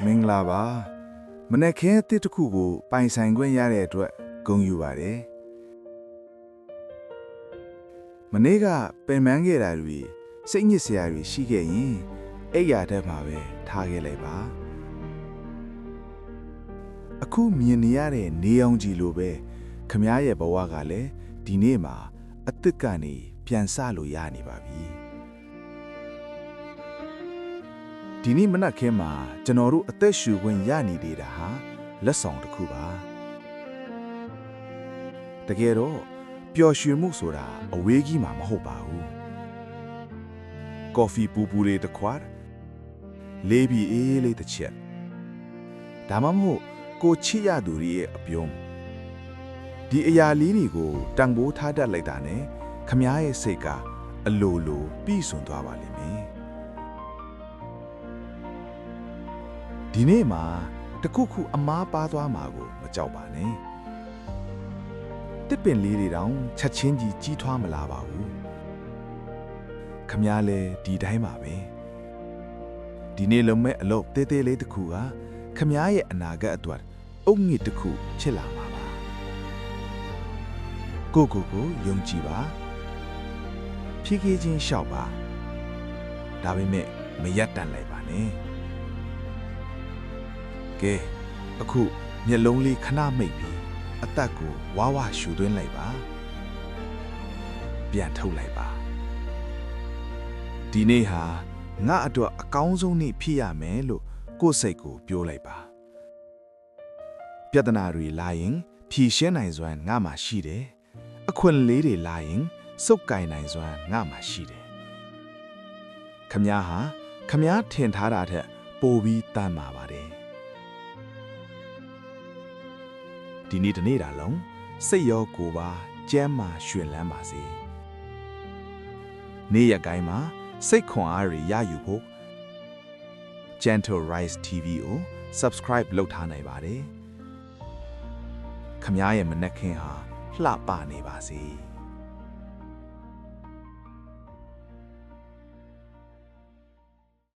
မင်္ဂလာပါမနေ့ကတစ်တစ်ခုကိုပိုင်ဆိုင်ခွင့်ရတဲ့အတွက်ဂုဏ်ယူပါတယ်မနေ့ကပင်ပန်းခဲ့တာတွေစိတ်ညစ်စရာတွေရှိခဲ့ရင်အဲ့ရတဲ့မှာပဲထားခဲ့လိုက်ပါအခုမြင်နေရတဲ့နေအောင်ကြီးလိုပဲခမားရဲ့ဘဝကလည်းဒီနေ့မှာအစ်စ်ကနေပြန်ဆလို့ရနေပါပြီဒီနေ့မနက်ခင်းမှာကျွန်တော်တို့အသက်ရှူခွင့်ရနေသေးတာဟာလက်ဆောင်တစ်ခုပါတကယ်တော့ပျော်ရွှင်မှုဆိုတာအဝေးကြီးမှာမဟုတ်ပါဘူးကော်ဖီပူပူလေးတစ်ခွက်လေးပြီးအေးလေးတစ်ချက်ဒါမှမဟုတ်ကိုချစ်ရသူရဲ့အပြုံးဒီအရာလေးတွေကိုတန်ဖိုးထားတတ်လိုက်တာနဲ့ခမားရဲ့စိတ်ကအလိုလိုပြီးဆွန်သွားပါလိမ့်မယ်ဒီနေ့မှာတခုခုအမားပါသွားမှာကိုမကြောက်ပါနဲ့တစ်ပင်လေးတွေတောင်ချက်ချင်းကြီးကြီးထွားမလာပါဘူးခမားလည်းဒီတိုင်းပါပဲဒီနေ့လုံးမဲ့အလုပ်တေးသေးလေးတစ်ခုကခမားရဲ့အနာဂတ်အတွက်အုတ်ငစ်တစ်ခုဖြစ်လာမှာပါကိုယုံကြည်ပါဖြည်းဖြည်းချင်းရှောက်ပါဒါပေမဲ့မရက်တန်လိုက်ပါနဲ့ကဲအခုမျက်လုံးလေးခဏမိတ်ပြီးအသက်ကိုဝါဝရှူသွင်းလိုက်ပါပြန်ထုတ်လိုက်ပါဒီနေ့ဟာငါအတွက်အကောင်းဆုံးနေ့ဖြစ်ရမယ်လို့ကိုယ်စိတ်ကိုပြောလိုက်ပါပြဿနာတွေလာရင်ဖြေရှင်းနိုင်စွမ်းငါမှရှိတယ်အခွင့်အရေးတွေလာရင်စုပ်ကိုင်နိုင်စွမ်းငါမှရှိတယ်ခမားဟာခမားထင်ထားတာထက်ပိုပြီးတန်ပါပါတယ်ဒီနေ့တနေ့တာလုံးစိတ်ရောကိုယ်ပါကျမ်းမာရွှင်လန်းပါစေနေ့ရက်တိုင်းမှာစိတ်ခွန်အားတွေရယူဖို့ Gentle Rise TV ကို Subscribe လုပ်ထားနိုင်ပါတယ်ခမားရဲ့မနက်ခင်းဟာလှပနေပါစေ